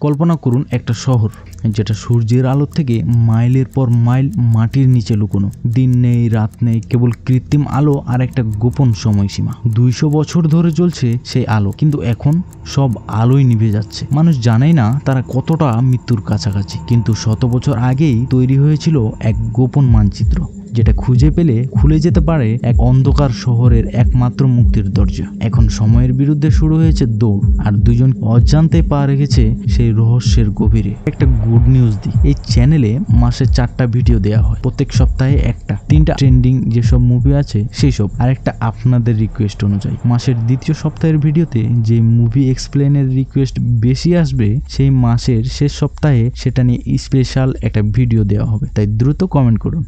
কল্পনা করুন একটা শহর যেটা সূর্যের আলো থেকে মাইলের পর মাইল মাটির নিচে লুকোনো। দিন নেই, রাত নেই, কেবল কৃত্রিম আলো আর একটা গোপন সময়সীমা। 200 বছর ধরে চলছে সেই আলো, কিন্তু এখন সব আলোই নিভে যাচ্ছে। মানুষ জানেই না তারা কতটা মৃত্যুর কাছাকাছি, কিন্তু 100 বছর আগেই তৈরি হয়েছিল এক গোপন মানচিত্র, যেটা খুঁজে পেলে খুলে যেতে পারে এক অন্ধকার শহরের একমাত্র মুক্তির দরজা। এখন সময়ের বিরুদ্ধে শুরু হয়েছে দৌড়, আর দুজন অজান্তে পা রেখেছে সেই রহস্যের গভীরে। একটা গুড নিউজ দিই, এই চ্যানেলে মাসে 4টা ভিডিও দেওয়া হয়, প্রত্যেক সপ্তাহে একটা। 3টা ট্রেন্ডিং যেসব মুভি আছে সেই সব, আর একটা আপনাদের রিকোয়েস্ট অনুযায়ী। মাসের দ্বিতীয় সপ্তাহের ভিডিওতে যে মুভি এক্সপ্লেনের রিকোয়েস্ট বেশি আসবে, সেই মাসের শেষ সপ্তাহে সেটা নিয়ে স্পেশাল একটা ভিডিও দেওয়া হবে, তাই দ্রুত কমেন্ট করুন।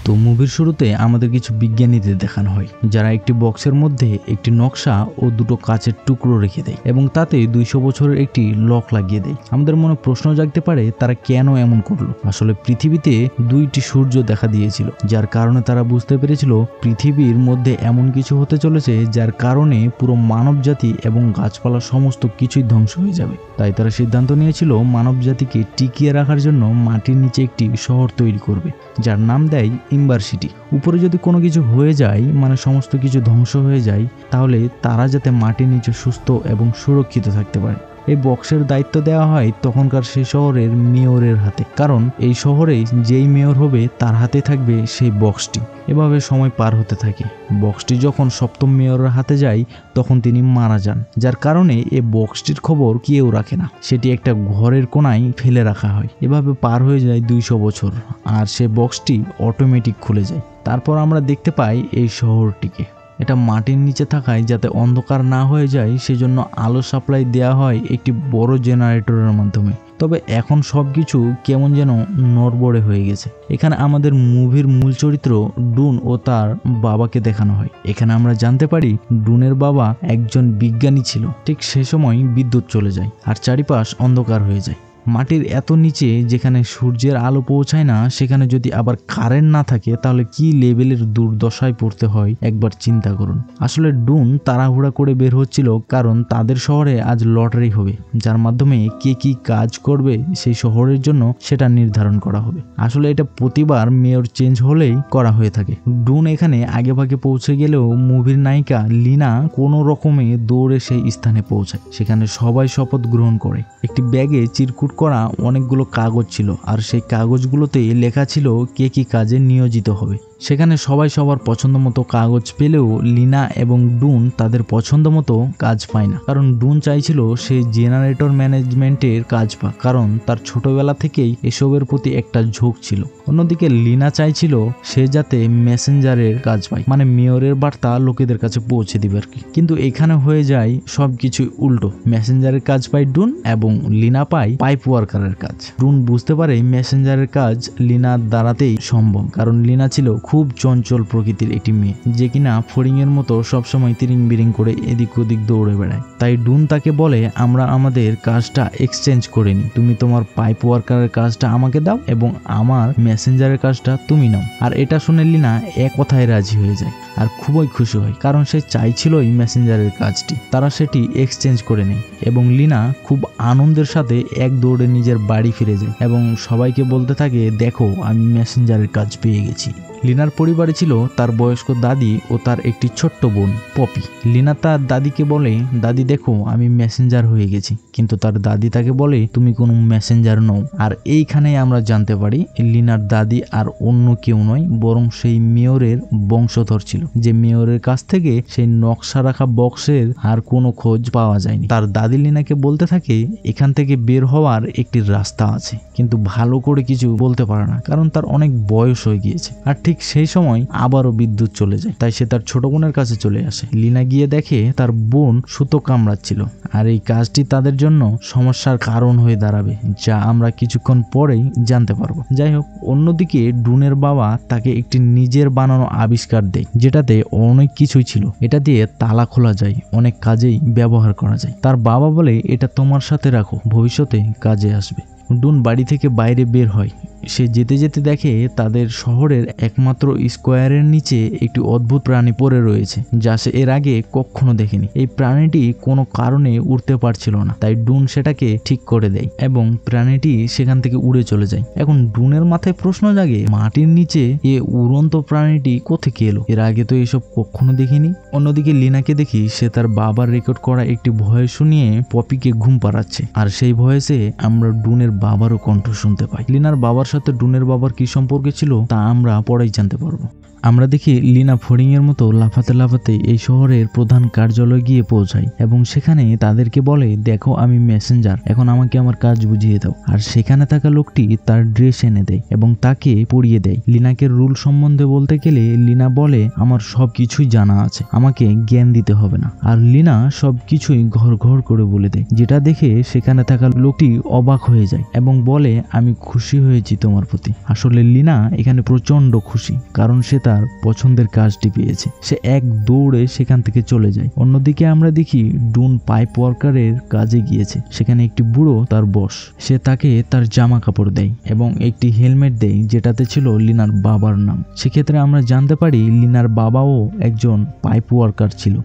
তো মুভির শুরুতে আমাদের কিছু বিজ্ঞানীদের দেখানো হয়, যারা একটি বক্সের মধ্যে একটি নকশা ও দুটো কাচের টুকরো রেখে দেয় এবং তাতে 200 বছরের একটি লক লাগিয়ে দেয়। আমাদের মনে প্রশ্ন জাগতে পারে, তারা কেন এমন করলো? আসলে পৃথিবীতে 2টি সূর্য দেখা দিয়েছিল, যার কারণে তারা বুঝতে পেরেছিল পৃথিবীর মধ্যে এমন কিছু হতে চলেছে যার কারণে পুরো মানব জাতি এবং গাছপালা সমস্ত কিছুই ধ্বংস হয়ে যাবে। তাই তারা সিদ্ধান্ত নিয়েছিল মানব জাতিকে টিকিয়ে রাখার জন্য মাটির নিচে একটি শহর তৈরি করবে, যার নাম দেয় ইম্বার সিটি। উপরে যদি কোনো কিছু হয়ে যায়, মানে সমস্ত কিছু ধ্বংস হয়ে যায়, তাহলে তারা যাতে মাটির নিচে সুস্থ এবং সুরক্ষিত থাকতে পারে। এই বক্সের দায়িত্ব দেওয়া হয় তখনকার সেই শহরের মেয়রের হাতে, কারণ এই শহরে যেই মেয়র হবে তার হাতে থাকবে সেই বক্সটি। এভাবে সময় পার হতে থাকে। বক্সটি যখন 7ম মেয়রের হাতে যায়, তখন তিনি মারা যান, যার কারণে এই বক্সটির খবর কেউ রাখে না। সেটি একটা ঘরের কোনায় ফেলে রাখা হয়। এভাবে পার হয়ে যায় 200 বছর, আর সে বক্সটি অটোমেটিক খুলে যায়। তারপর আমরা দেখতে পাই এই শহরটিকে। এটা মাটির নিচে থাকায় যাতে অন্ধকার না হয়ে যায়, সেজন্য আলো সাপ্লাই দেওয়া হয় একটি বড় জেনারেটরের মাধ্যমে। তবে এখন সবকিছু কেমন যেন নড়বড়ে হয়ে গেছে। এখানে আমাদের মুভির মূল চরিত্র ডুন ও তার বাবাকে দেখানো হয়। এখানে আমরা জানতে পারি ডুনের বাবা একজন বিজ্ঞানী ছিল। ঠিক সে সময় বিদ্যুৎ চলে যায় আর চারিপাশ অন্ধকার হয়ে যায়। মাটির এত নিচে, যেখানে সূর্যের আলো পৌঁছায় না, সেখানে যদি আবার কারেন্ট না থাকে, তাহলে কি লেভেলের দুর্দশায় পড়তে হয় একবার চিন্তা করুন। আসলে ডুন তাড়াহুড়া করে বের হচ্ছিল, কারণ তাদের শহরে আজ লটারি হবে, যার মাধ্যমে কে কি কাজ করবে সেই শহরের জন্য সেটা নির্ধারণ করা হবে। আসলে এটা প্রতিবার মেয়র চেঞ্জ হলেই করা হয়ে থাকে। ডুন এখানে আগে ভাগে পৌঁছে গেলেও মুভির নায়িকা লিনা কোনো রকমে দৌড়ে সেই স্থানে পৌঁছায়। সেখানে সবাই শপথ গ্রহণ করে। একটি ব্যাগে চিরকুট করা অনেকগুলো কাগজ ছিল, আর সেই কাগজগুলোতে লেখা ছিল কে কি কাজে নিয়োজিত হবে। সেখানে সবাই সবার পছন্দ মতো কাগজ পেলেও লিনা এবং ডুন তাদের পছন্দ মতো কাজ পায় না, কারণ ডুন চাইছিল সে জেনারেটর ম্যানেজমেন্টের কাজ পাক, কারণ তার ছোটবেলা থেকেই এসবের প্রতি একটা ঝোঁক ছিল। অন্যদিকে লিনা চাইছিল সে যাতে মেসেঞ্জারের কাজ পায়, মানে মেয়রের বার্তা লোকেদের কাছে পৌঁছে দিবে আর কি। কিন্তু এখানে হয়ে যায় সবকিছু উল্টো। মেসেঞ্জারের কাজ পায় ডুন এবং লিনা পায় পাইপ ওয়ার্কারের কাজ। ডুন বুঝতে পারে মেসেঞ্জারের কাজ লিনার দ্বারাতেই সম্ভব, কারণ লিনা ছিল খুব চঞ্চল প্রকৃতির একটি মেয়ে, যে কিনা ফড়িং এর মতো সবসময় তিরিং বিরিং করে এদিক ওদিক দৌড়ে বেড়ায়। তাই ডুন তাকে বলে, আমরা আমাদের কাজটা এক্সচেঞ্জ করে নিই, তুমি তোমার পাইপ ওয়ার্কারের কাজটা আমাকে দাও এবং আমার মেসেঞ্জারের কাজটা তুমি নাও। আর এটা শুনে লিনা এক কথায় রাজি হয়ে যায় আর খুবই খুশি হয়, কারণ সে চাইছিল এই মেসেঞ্জারের কাজটি। তারা সেটি এক্সচেঞ্জ করে নেয় এবং লিনা খুব আনন্দের সাথে এক দৌড়ে নিজের বাড়ি ফিরে যায় এবং সবাইকে বলতে থাকে, দেখো আমি মেসেঞ্জারের কাজ পেয়ে গেছি। লিনার পরিবারে ছিল তার বয়স্ক দাদি ও তার একটি ছোট্ট বোন পপি। লিনা তার দাদিকে বলে, দাদি দেখো আমি মেসেঞ্জার হয়ে গেছি, কিন্তু তার দাদি তাকে বলে, তুমি কোনো মেসেঞ্জার নও। আর এইখানেই আমরা জানতে পারি লিনার দাদি আর অন্য কেউ নয়, বরং সেই মেয়রের বংশধর ছিল, যে মেয়রের কাছ থেকে সেই নকশা রাখা বক্সের আর কোনো খোঁজ পাওয়া যায়নি। তার দাদি লিনাকে বলতে থাকে, এখান থেকে বের হওয়ার একটি রাস্তা আছে, কিন্তু ভালো করে কিছু বলতে পারে না, কারণ তার অনেক বয়স হয়ে গিয়েছে। আর ঠিক সেই সময় আবারও বিদ্যুৎ চলে যায়, তাই সে তার ছোট বোনের কাছে চলে আসে। লিনা গিয়ে দেখে তার বোন সুতো কামড়াচ্ছিল, আর এই কাজটি তাদের জন্য সমস্যার কারণ হয়ে দাঁড়াবে, যা আমরা কিছুক্ষণ পরেই জানতে পারবো। যাই হোক, অন্যদিকে ডুনের বাবা তাকে একটি নিজের বানানো আবিষ্কার দেয়, যেটাতে অনেক কিছুই ছিল। এটা দিয়ে তালা খোলা যায়, অনেক কাজেই ব্যবহার করা যায়। তার বাবা বলে, এটা তোমার সাথে রাখো, ভবিষ্যতে কাজে আসবে। ডুন বাড়ি থেকে বাইরে বের হয় সে যেতে যেতে দেখে তাদের শহরের একমাত্র স্কোয়ারের নিচে একটি অদ্ভুত প্রাণী পড়ে রয়েছে, যা সে এর আগে কখনো দেখেনি। এই প্রাণীটি কোনো কারণে উড়তে পারছিল না, তাই ডুন সেটাকে ঠিক করে দেয় এবং প্রাণীটি সেখান থেকে উড়ে চলে যায়। এখন ডুনের মাথায় প্রশ্ন জাগে, মাটির নিচে এ উড়ন্ত প্রাণীটি কোথেকে এলো? এর আগে তো এসব কখনো দেখিনি। অন্যদিকে লিনাকে দেখি সে তার বাবার রেকর্ড করা একটি ভয়েস শুনিয়ে পপিকে ঘুম পাড়াচ্ছে, আর সেই ভয়েসে আমরা ডুনের বাবারও কণ্ঠ শুনতে পাই। লিনার বাবার সাথে ডুনের বাবার কি সম্পর্ক ছিল তা আমরা পরেই জানতে পারবো। আমরা দেখি লিনা ফড়িং এর মতো লাফাতে লাফাতে এই শহরের প্রধান কার্যালয়ে গিয়ে পৌঁছায় এবং সেখানে তাদেরকে বলে, দেখো আমি মেসেঞ্জার, এখন আমাকে আমার কাজ বুঝিয়ে দাও। আর সেখানে থাকা লোকটি তার ড্রেস এনে দেয় এবং তাকে পরিয়ে দেয়। লিনাকে রুল সম্বন্ধে বলতে গেলে লিনা বলে, আমার সব কিছুই জানা আছে, আমাকে জ্ঞান দিতে হবে না। আর লিনা সব কিছুই ঘর ঘর করে বলে দেয়, যেটা দেখে সেখানে থাকা লোকটি অবাক হয়ে যায় এবং বলে, আমি খুশি হয়েছি তোমার প্রতি। আসলে লিনা এখানে প্রচন্ড খুশি, কারণ সে তার পছন্দের কাজটি পেয়েছে। সে এক দৌড়ে সেখান থেকে চলে যায়। অন্যদিকে আমরা দেখি ডুন পাইপ ওয়ার্কারের কাজে গিয়েছে। সেখানে একটি বুড়ো তার বস, সে তাকে তার জামা কাপড় দেয় এবং একটি হেলমেট দেয় যেটাতে ছিল লিনার বাবার নাম। সেক্ষেত্রে আমরা জানতে পারি লিনার বাবাও একজন পাইপ ওয়ার্কার ছিল।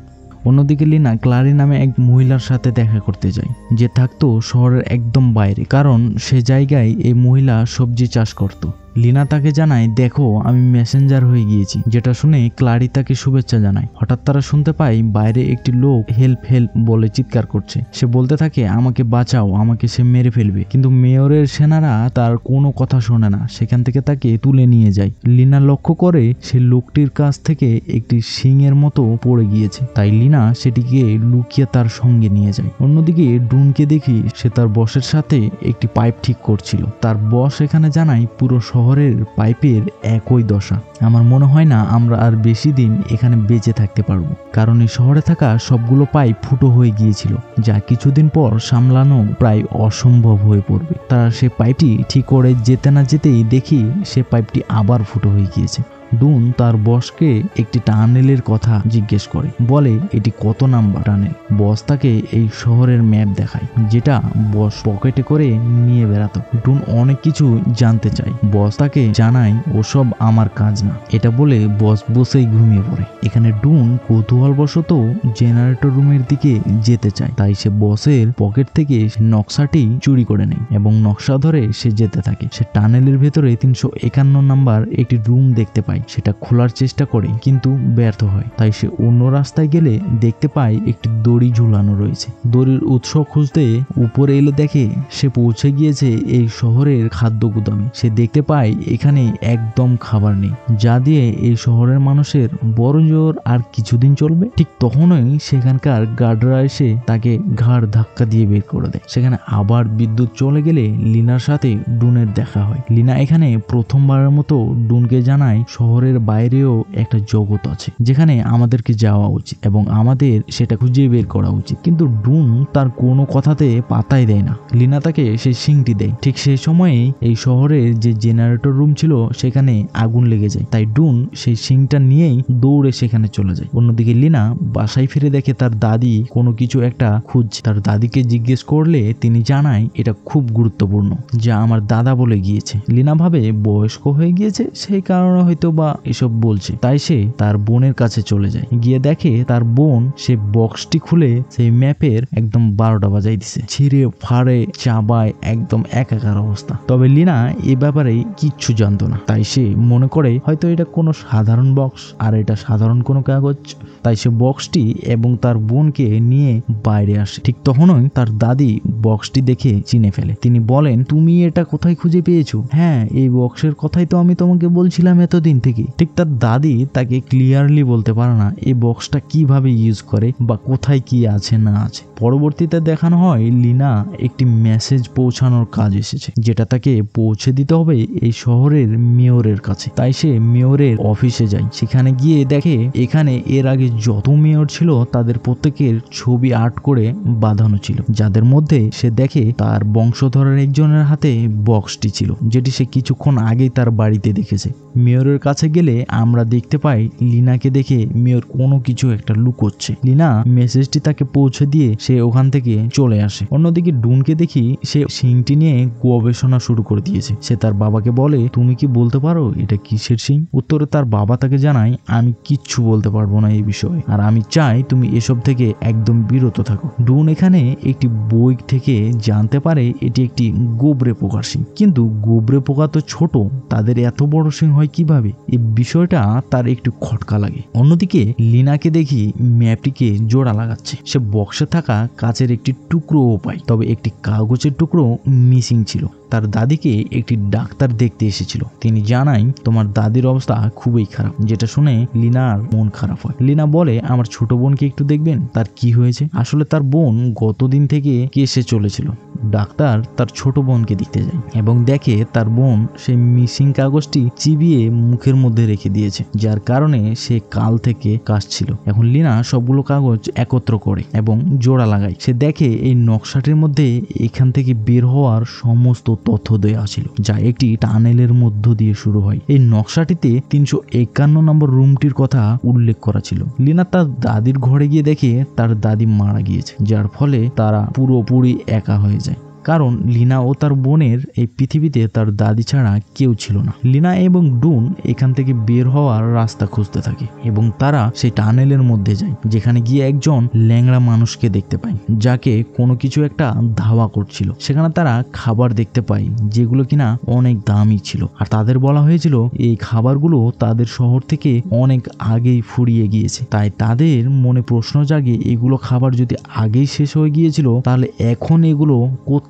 অন্যদিকে লিনা ক্লারি নামে এক মহিলার সাথে দেখা করতে যায়, যে থাকতো শহরের একদম বাইরে, কারণ সে জায়গায় এই মহিলা সবজি চাষ করত। লিনা তাকে জানায়, দেখো আমি মেসেঞ্জার হয়ে গিয়েছি, যেটা শুনে ক্লারি তাকে শুভেচ্ছা জানায়। হঠাৎ তারা শুনতে পায় বাইরে একটি লোক হেল্প হেল্প বলে চিৎকার করছে। সে বলতে থাকে, আমাকে বাঁচাও, আমাকে সে মেরে ফেলবে। কিন্তু মেয়রের সেনারা তার কোনো কথা শোনে না, সেখান থেকে তাকে তুলে নিয়ে যায়। লিনা লক্ষ্য করে সে লোকটির কাছ থেকে একটি শিংয়ের মতো পড়ে গিয়েছে, তাই লিনা সেটিকে লুকিয়ে তার সঙ্গে নিয়ে যায়। অন্যদিকে ডুনকে দেখি সে তার বসের সাথে একটি পাইপ ঠিক করছিল। তার বস এখানে জানায়, পুরো শহরের পাইপের একই দশা। আমার মনে হয় না আমরা আর বেশি দিন এখানে বেঁচে থাকতে পারবো, কারণ এই শহরে থাকা সবগুলো পাইপ ফুটো হয়ে গিয়েছিল, যা কিছুদিন পর সামলানো প্রায় অসম্ভব হয়ে পড়বে। তারা সে পাইপটি ঠিক করে যেতে না যেতেই দেখি সে পাইপটি আবার ফুটো হয়ে গিয়েছে। ডুন তার বসকে একটি টানেলের কথা জিজ্ঞেস করে, বলে এটি কত নাম্বার টানেল। বস তাকে এই শহরের ম্যাপ দেখায়, যেটা বস পকেটে করে নিয়ে বেড়াতো। ডুন অনেক কিছু জানতে চায়। বস তাকে জানায়, ওসব আমার কাজ না। এটা বলে বস বসেই ঘুমিয়ে পড়ে। এখানে ডুন কৌতূহলবশত জেনারেটর রুমের দিকে যেতে চায়, তাই সে বসের পকেট থেকে নকশাটি চুরি করে নেয় এবং নকশা ধরে সে যেতে থাকে। সে টানেলের ভেতরে 351 নাম্বার একটি রুম দেখতে পায়। সেটা খোলার চেষ্টা করে কিন্তু ব্যর্থ হয়, তাই সে অন্য রাস্তায় গেলে দেখতে পায় একটি দড়ি ঝুলানো রয়েছে। দড়ির উৎস খুঁজতে উপরে এলে দেখে সে পৌঁছে গিয়েছে এই শহরের খাদ্য গুদামে। সে দেখতে পায় এখানে একদম খাবার নেই, যা দিয়ে এই শহরের মানুষের বড় জোর আর কিছুদিন চলবে। ঠিক তখনই সেখানকার গার্ডরা এসে তাকে ঘাড় ধাক্কা দিয়ে বের করে দেয়। সেখানে আবার বিদ্যুৎ চলে গেলে লিনার সাথে ডুনের দেখা হয়। লিনা এখানে প্রথমবারের মতো ডুনকে জানায়, শহরের বাইরেও একটা জগৎ আছে যেখানে আমাদেরকে যাওয়া উচিত এবং আমাদের সেটা খুঁজে বের করা উচিত। কিন্তু ডুন তার কোনো কথাতে পাত্তাই দেয় না। লিনা তাকে সেই শিংটি দেয়। ঠিক সেই সময়ে এই শহরের যে জেনারেটর রুম ছিল সেখানে আগুন লেগে যায়, তাই ডুন সেই শিংটা নিয়েই দৌড়ে সেখানে চলে যায়। অন্যদিকে লিনা বাসায় ফিরে দেখে তার দাদি কোনো কিছু একটা খুঁজছে। তার দাদিকে জিজ্ঞেস করলে তিনি জানায়, এটা খুব গুরুত্বপূর্ণ, যা আমার দাদা বলে গিয়েছে। লিনা ভাবে বয়স্ক হয়ে গিয়েছে, সেই কারণে হয়তো বা এসব বলছে, তাই সে তার বোনের কাছে চলে যায়। গিয়ে দেখে তার বোন সে বক্সটি খুলে সেই ম্যাপের একদম 12টা বাজাই দিছে। ছিঁড়ে ফাড়ে চাবায় একদম একাকার অবস্থা। তবে লিনা এ ব্যাপারে কিচ্ছু জানতো না, তাই সে মনে করে হয়তো এটা কোনো সাধারণ বক্স আর এটা সাধারণ কোনো কাগজ। তাই সে বক্সটি এবং তার বোনকে নিয়ে বাইরে আসে। ঠিক তখনই তার দাদি বক্সটি দেখে চিনে ফেলে। তিনি বলেন, তুমি এটা কোথায় খুঁজে পেয়েছো? হ্যাঁ, এই বক্সের কথাই তো আমি তোমাকে বলছিলাম এতদিন থেকে। ঠিক তার দাদি তাকে ক্লিয়ারলি বলতে পারে না এই বক্সটা কিভাবে ইউজ করে বা কোথায় কি আছে না আছে। পরবর্তীতে দেখানো হয় লিনা একটি মেসেজ পৌঁছানোর কাজ এসেছে, যেটা তাকে পৌঁছে দিতে হবে এই শহরের মেয়রের কাছে। তাই সে মেয়রের অফিসে যায়। সেখানে গিয়ে দেখে এখানে এর আগে যত মেয়র ছিল তাদের প্রত্যেকের ছবি আর্ট করে বাঁধানো ছিল, যাদের মধ্যে সে দেখে তার বংশধরের একজনের হাতে বক্সটি ছিল, যেটি সে কিছুক্ষণ আগেই তার বাড়িতে দেখেছে। মেয়রের কাছে কাছে গেলে আমরা দেখতে পাই লিনাকে দেখে মেয়র কোনো কিছু একটা লুকোচ্ছে। লিনা মেসেজটি তাকে পৌঁছে দিয়ে সে ওখান থেকে চলে আসে। অন্যদিকে ডুনকে দেখি সে শিংটি নিয়ে গবেষণা শুরু করে দিয়েছে। সে তার বাবাকে বলে, তুমি কি বলতে পারো এটা কিসের শিং? উত্তরে তার বাবা তাকে জানায়, আমি কিচ্ছু বলতে পারবো না এই বিষয়ে, আর আমি চাই তুমি এসব থেকে একদম বিরত থাকো। ডুন এখানে একটি বই থেকে জানতে পারে এটি একটি গোবরে পোকার শিং, কিন্তু গোবরে পোকা তো ছোট, তাদের এত বড় শিং হয় কিভাবে? এই বিষয়টা তার একটু খটকা লাগে। অন্যদিকে লিনাকে দেখি ম্যাপটিকে জোড়া লাগাচ্ছে। সে বক্সে থাকা কাচের একটি টুকরোও পায়, তবে একটি কাগজের টুকরো মিসিং ছিল। তার দাদিকে একটি ডাক্তার দেখতে এসেছিল। তিনি জানায় তোমার দাদির অবস্থা খুবই খারাপ, যেটা শুনে লিনার মন খারাপ হয়। লিনা বলে, আমার ছোট বোনকে একটু দেখবেন, তার কি হয়েছে? আসলে তার বোন গতদিন থেকে কেসে চলেছিল। ডাক্তার তার ছোট বোনকে দেখতে যায় এবং দেখে তার বোন সেই মিসিং কাগজটি চিবিয়ে মুখের মধ্যে রেখে দিয়েছে, যার কারণে সে কাল থেকে কাশছিল। এখন লিনা সবগুলো কাগজ একত্র করে এবং জোড়া লাগায়। সে দেখে এই নকশাটির মধ্যে এখান থেকে বের হওয়ার সমস্ত তথ্য দেওয়া ছিল, যা একটি টানেলের মধ্য দিয়ে শুরু হয়। এই নকশাটিতে 351 নম্বর রুমটির কথা উল্লেখ করা ছিল। লিনা তার দাদির ঘরে গিয়ে দেখে তার দাদি মারা গিয়েছে, যার ফলে তারা পুরোপুরি একা হয়ে যায়। কারণ লিনা ও তার বোনের এই পৃথিবীতে তার দাদি ছাড়া কেউ ছিল না। লিনা এবং ডুন এখান থেকে বের হওয়ার রাস্তা খুঁজতে থাকে এবং তারা সেই টানেলের মধ্যে যায়, যেখানে গিয়ে একজন ল্যাংড়া মানুষকে দেখতে পায়, যাকে কোনো কিছু একটা ধাওয়া করছিল। সেখানে তারা খাবার দেখতে পায়, যেগুলো কিনা অনেক দামি ছিল, আর তাদের বলা হয়েছিল এই খাবারগুলো তাদের শহর থেকে অনেক আগেই ফুরিয়ে গিয়েছে। তাই তাদের মনে প্রশ্ন জাগে, এগুলো খাবার যদি আগেই শেষ হয়ে গিয়েছিল, তাহলে এখন এগুলো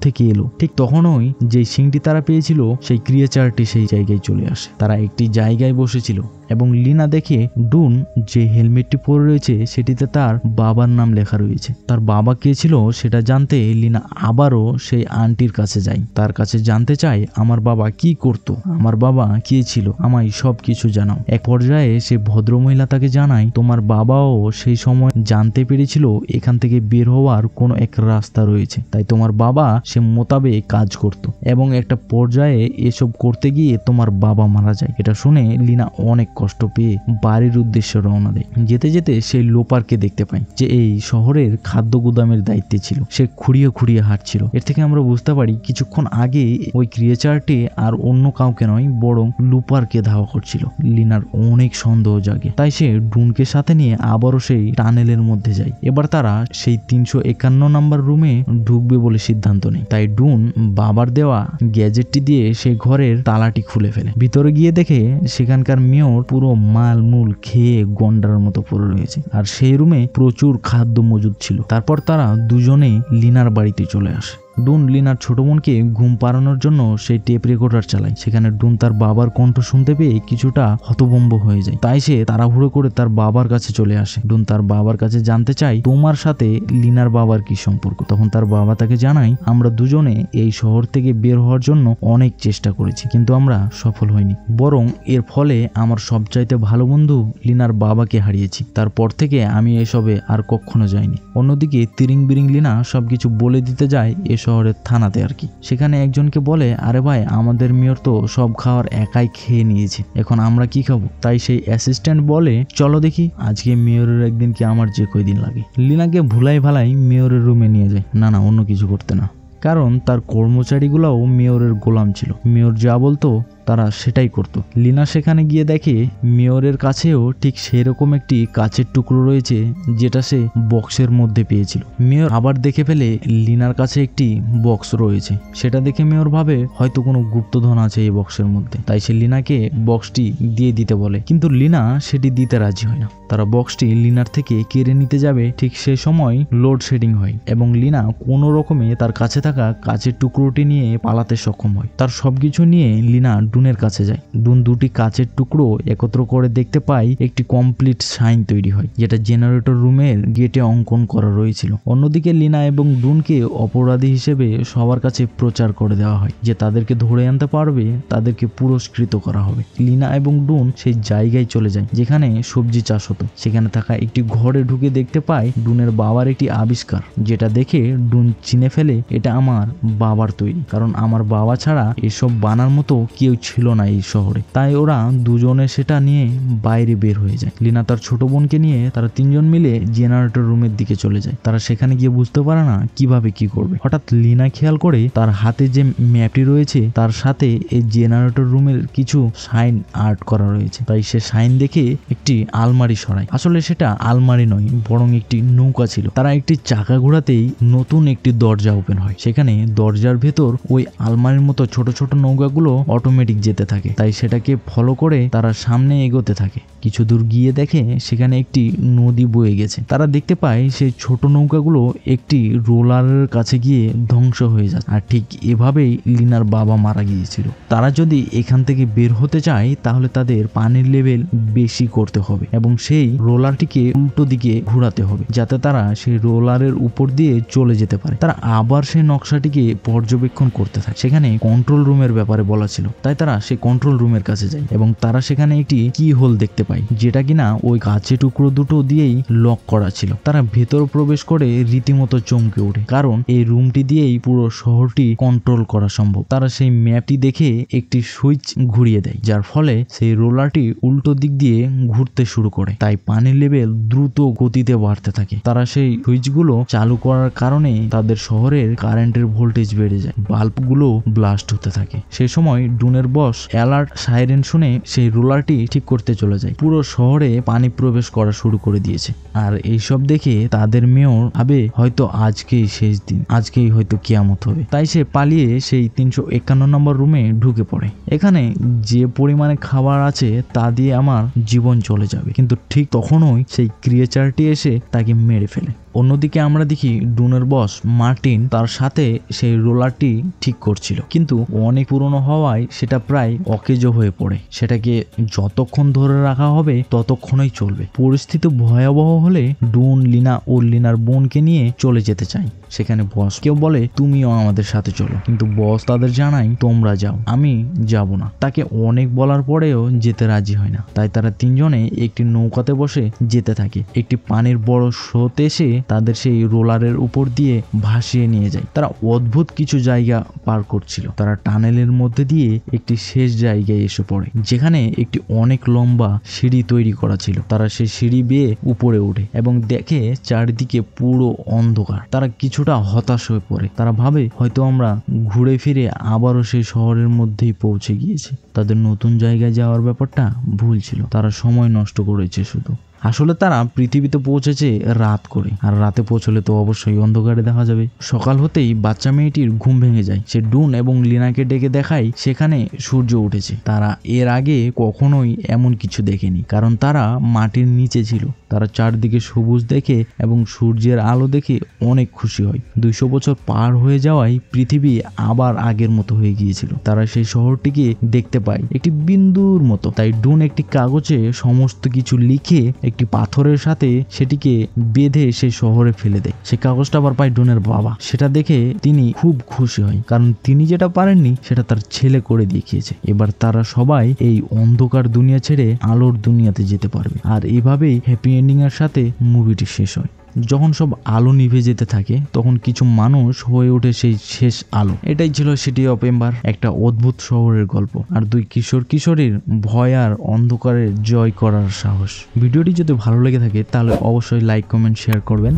থেকে এলো। ঠিক তখনই যে শিংটি তারা পেয়েছিল, সেই ক্রিয়েচারটি সেই জায়গায় চলে আসে। তারা একটি জায়গায় বসেছিল এবং লিনা দেখে ডুন যে হেলমেটটি পরে রয়েছে সেটিতে তার বাবার নাম লেখা রয়েছে। তার বাবা কে ছিল সেটা জানতে লিনা আবারও সেই আন্টির কাছে যায়। তার কাছে জানতে চায়, আমার বাবা কি করত, আমার বাবা কে ছিল, আমায় সব কিছু জানাও। এক পর্যায়ে সে ভদ্রমহিলা তাকে জানায়, তোমার বাবাও সেই সময় জানতে পেরেছিল এখান থেকে বের হওয়ার কোনো এক রাস্তা রয়েছে, তাই তোমার বাবা সে মোতাবেক কাজ করত এবং একটা পর্যায়ে এসব করতে গিয়ে তোমার বাবা মারা যায়। এটা শুনে লিনা অনেক কষ্ট পেয়ে বাড়ির উদ্দেশ্যে রওনা দেয়। যেতে যেতে সেই লোপারকে দেখতে পায়, যে এই শহরের খাদ্য গুদামের দায়িত্বে ছিল। সে খুঁড়িয়ে খুঁড়িয়ে হাঁটছিল। এর থেকে আমরা বুঝতে পারি কিছুক্ষণ আগে ওই ক্রিয়েচারটি আর অন্য কাউকে নয়, বরং লুপারকে ধাওয়া করছিল। লিনার অনেক সন্দেহ জাগে, তাই সে ডুনকে সাথে নিয়ে আবারও সেই টানেলের মধ্যে যায়। এবার তারা সেই 351 নম্বর রুমে ঢুকবে বলে সিদ্ধান্ত নেয়। তাই ডুন বাবার দেওয়া গ্যাজেটটি দিয়ে সেই ঘরের তালাটি খুলে ফেলে। ভিতরে গিয়ে দেখে সেখানকার মেয়র পুরো মাল মূল খেয়ে গন্ডার মতো পড়ে রয়েছে, আর সেই রুমে প্রচুর খাদ্য মজুদ ছিল। তারপর তারা দুজনে লিনার বাড়িতে চলে আসে। ডুন লিনার ছোট বোনকে ঘুম পাড়ানোর জন্য সেই টেপ রেকর্ডার চালায়। সেখানে ডুন তার বাবার কণ্ঠ শুনতে পেয়ে কিছুটা হতভম্ব হয়ে যায়, তাই সে তাড়াহুড়ো করে তার বাবার কাছে চলে আসে। ডুন তার বাবার কাছে জানতে চায়, তোমার সাথে লিনার বাবার কি সম্পর্ক? তখন তার বাবা তাকে জানায়, আমরা দুজনে এই শহর থেকে বের হওয়ার জন্য অনেক চেষ্টা করেছি, কিন্তু আমরা সফল হইনি, বরং এর ফলে আমার সবচাইতে ভালো বন্ধু লিনার বাবাকে হারিয়েছি। তারপর থেকে আমি এসবে আর কখনো যাইনি। অন্যদিকে তিরিং বিরিং লিনা সবকিছু বলে দিতে যায় শহরের থানাতে আর কি। সেখানে একজনকে বলে, আরে ভাই, আমাদের মেয়র তো সব খাবার একাই খেয়ে নিয়েছে, এখন আমরা কি খাবো? তাই সেই অ্যাসিস্ট্যান্ট বলে, চলো দেখি আজকে মেয়রের একদিন কি আমার যে কয়দিন লাগে। লিনাকে ভুলাই ভালাই মেয়রের রুমে নিয়ে যায়। না অন্য কিছু করতে না, কারণ তার কর্মচারীগুলাও মেয়রের গোলাম ছিল। মেয়র যা বলতো তারা সেটাই করত। লিনা সেখানে গিয়ে দেখে মেয়রের কাছেও ঠিক সেরকম একটি কাচের টুকরো রয়েছে, যেটা সে বক্সের মধ্যে পেয়েছিল। মেয়র আবার দেখে ফেলে লিনার কাছে একটি বক্স রয়েছে। সেটা দেখে মেয়র ভাবে হয়তো কোনো গুপ্তধন আছে এই বক্সের মধ্যে, তাই সে লিনাকে বক্সটি দিয়ে দিতে বলে, কিন্তু লিনা সেটি দিতে রাজি হয় না। তারা বক্সটি লিনার থেকে কেড়ে নিতে যাবে, ঠিক সেই সময় লোডশেডিং হয় এবং লিনা কোনো রকমে তার কাছে থাকা কাচের টুকরোটি নিয়ে পালাতে সক্ষম হয়। তার সবকিছু নিয়ে লিনা ডুনের কাছে যায়। ডুন দুটি কাচের টুকরো একত্র করে দেখতে পাই একটি কমপ্লিট সাইন তৈরি হয়, যেটা জেনারেটর রুমের গেটে অঙ্কন করা রয়েছিল। অন্যদিকে লিনা এবং ডুনকে অপরাধী হিসেবে সবার কাছে প্রচার করে দেওয়া হয়, যে তাদেরকে ধরে আনতে পারবে তাদেরকে পুরস্কৃত করা হবে। লিনা এবং ডুন সেই জায়গায় চলে যায় যেখানে সবজি চাষ হতো। সেখানে থাকা একটি ঘরে ঢুকে দেখতে পায় ডুনের বাবার একটি আবিষ্কার, যেটা দেখে ডুন চিনে ফেলে এটা আমার বাবার তৈরি, কারণ আমার বাবা ছাড়া এসব বানার মতো কেউ ছিল না এই শহরে। তাই ওরা দুজনে সেটা নিয়ে বাইরে বের হয়ে যায়। লিনা তার ছোট বোনকে নিয়ে তারা তিনজন মিলে জেনারেটর রুমের দিকে চলে যায়। তারা সেখানে গিয়ে বুঝতে পারে না কিভাবে কি করবে। হঠাৎ লিনা খেয়াল করে তার হাতে যে ম্যাপটি রয়েছে তার সাথে এই জেনারেটর রুমের কিছু সাইন আর্ট করা রয়েছে। তাই সে সাইন দেখে একটি আলমারি সরায়। আসলে সেটা আলমারি নয়, বরং একটি নৌকা ছিল। তারা একটি চাকা ঘোরাতেই নতুন একটি দরজা ওপেন হয়। সেখানে দরজার ভেতর ওই আলমারির মতো ছোট ছোট নৌকাগুলো অটোমেটিক যেতে থাকে। তাই সেটাকে ফলো করে তারা সামনে এগোতে থাকে। কিছু দূর গিয়ে দেখে সেখানে একটি নদী বয়ে গেছে। তারা দেখতে পায় সেই ছোট নৌকাগুলো একটি রোলারের কাছে গিয়ে ধ্বংস হয়ে যায়। আর ঠিক এভাবেই লিনার বাবা মারা গিয়েছিল। তারা যদি এখান থেকে বের হতে চায় তাহলে তাদের পানির লেভেল বেশি করতে হবে এবং সেই রোলারটিকে উল্টো দিকে ঘোরাতে হবে যাতে তারা সেই রোলারের উপর দিয়ে চলে যেতে পারে। তারা আবার সেই নকশাটিকে পর্যবেক্ষণ করতে থাকে। সেখানে কন্ট্রোল রুমের ব্যাপারে বলা ছিল, তাই তারা সেই কন্ট্রোল রুমের কাছে যায় এবং তারা সেখানে একটি কি হোল দেখতে পায় যেটা কিনা ওই কাঁচের টুকরো দুটো দিয়েই লক করা ছিল। তারা ভেতর প্রবেশ করে রীতিমতো চমকে ওঠে, কারণ এই রুমটি দিয়েই পুরো শহরটি কন্ট্রোল করা সম্ভব। তারা সেই ম্যাপটি দেখে একটি সুইচ ঘুরিয়ে দেয়, যার ফলে সেই রোলারটি উল্টো দিক দিয়ে ঘুরতে শুরু করে। তাই পানির লেভেল দ্রুত গতিতে বাড়তে থাকে। তারা সেই সুইচগুলো চালু করার কারণে তাদের শহরের কারেন্টের ভোল্টেজ বেড়ে যায়, বাল্বগুলো ব্লাস্ট হতে থাকে। সেই সময় ডুনের বস অ্যালার্ট সাইরেন শুনে সেই রোলারটি ঠিক করতে চলে যায়। পুরো শহরে পানি প্রবেশ করা শুরু করে দিয়েছে। আর এইসব দেখে তাদের মেয়র ভাবে হয়তো আজকেই শেষ দিন, আজকেই হয়তো কিয়ামত হবে। তাই সে পালিয়ে সেই 351 নম্বর রুমে ঢুকে পড়ে। এখানে যে পরিমাণে খাবার আছে তা দিয়ে আমার জীবন চলে যাবে। কিন্তু ঠিক তখনই সেই ক্রিয়েচারটি এসে তাকে মেরে ফেলে। অন্যদিকে আমরা দেখি ডুনের বস মার্টিন তার সাথে সেই রোলারটি ঠিক করছিল, কিন্তু অনেক পুরনো হওয়ায় সেটা প্রায় অকেজো হয়ে পড়ে। সেটাকে যতক্ষণ ধরে রাখা হবে ততক্ষণই চলবে। পরিস্থিতি ভয়াবহ হলে ডুন লিনা ও লিনার বোনকে নিয়ে চলে যেতে চায়। সেখানে বস কেউ বলে তুমিও আমাদের সাথে চলো, কিন্তু বস তাদের জানায় তোমরা যাও, আমি যাব না। তাকে অনেক বলার পরেও যেতে রাজি হয় না। তাই তারা তিনজনে একটি নৌকাতে বসে যেতে থাকে। একটি পানির বড় স্রোত এসে তাদের সেই রোলারের উপর দিয়ে ভাসিয়ে নিয়ে যায়। তারা অদ্ভুত কিছু জায়গা পার করছিল। তারা টানেলের মধ্যে দিয়ে একটি শেষ জায়গায় এসে পড়ে, যেখানে একটি অনেক লম্বা সিঁড়ি তৈরি করা ছিল। তারা সেই সিঁড়ি বেয়ে উপরে ওঠে এবং দেখে চারিদিকে পুরো অন্ধকার। তারা কিছুটা হতাশ হয়ে পড়ে। তারা ভাবে হয়তো আমরা ঘুরে ফিরে আবারও সেই শহরের মধ্যেই পৌঁছে গিয়েছি। তাদের নতুন জায়গায় যাওয়ার ব্যাপারটা ভুল ছিল। তারা সময় নষ্ট করেছে শুধু। আসলে তারা পৃথিবীতে পৌঁছেছে রাত করে, আর রাতে পৌঁছলে তো অবশ্যই অন্ধকারে দেখা যাবে। সকাল হতেই বাচ্চা মেয়েটির ঘুম ভেঙে যায়। সে ডুন এবং লিনাকে ডেকে দেখায় সেখানে সূর্য উঠেছে। তারা এর আগে কখনোই এমন কিছু দেখেনি, কারণ তারা মাটির নিচে ছিল। তারা চারদিকে সবুজ দেখে এবং সূর্যের আলো দেখে অনেক খুশি হয়। 200 বছর পার হয়ে যাওয়ায় পৃথিবী আবার আগের মতো হয়ে গিয়েছিল। তারা সেই শহরটিকে দেখতে পায় একটি বিন্দুর মতো। তাই ডুন একটি কাগজে সমস্ত কিছু লিখে একটি পাথরের সাথে সেটিকে বেঁধে সেই শহরে ফেলে দেয়। সেই কাগজটা আবার পায় ডুনের বাবা। সেটা দেখে তিনি খুব খুশি হয়, কারণ তিনি যেটা পারেননি সেটা তার ছেলে করে দেখিয়েছে। এবার তারা সবাই এই অন্ধকার দুনিয়া ছেড়ে আলোর দুনিয়াতে যেতে পারবে। আর এভাবেই হ্যাপি এন্ডিং এর সাথে মুভিটি শেষ হয়। যখন সব আলো নিভে যেতে থাকে তখন কিছু মানুষ হয়ে ওঠে সেই শেষ আলো। এটাই ছিল সিটি অফ এম্বার, একটা অদ্ভুত শহরের গল্প আর দুই কিশোর কিশোরীর ভয় আর অন্ধকারের জয় করার সাহস। ভিডিওটি যদি ভালো লেগে থাকে তাহলে অবশ্যই লাইক কমেন্ট শেয়ার করবেন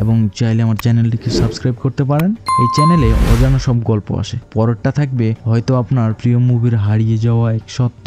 এবং চাইলে আমার চ্যানেলটিকে সাবস্ক্রাইব করতে পারেন। এই চ্যানেলে অজানা সব গল্প আসে। পরেরটা থাকবে হয়তো আপনার প্রিয় মুভির হারিয়ে যাওয়া এক সত্য।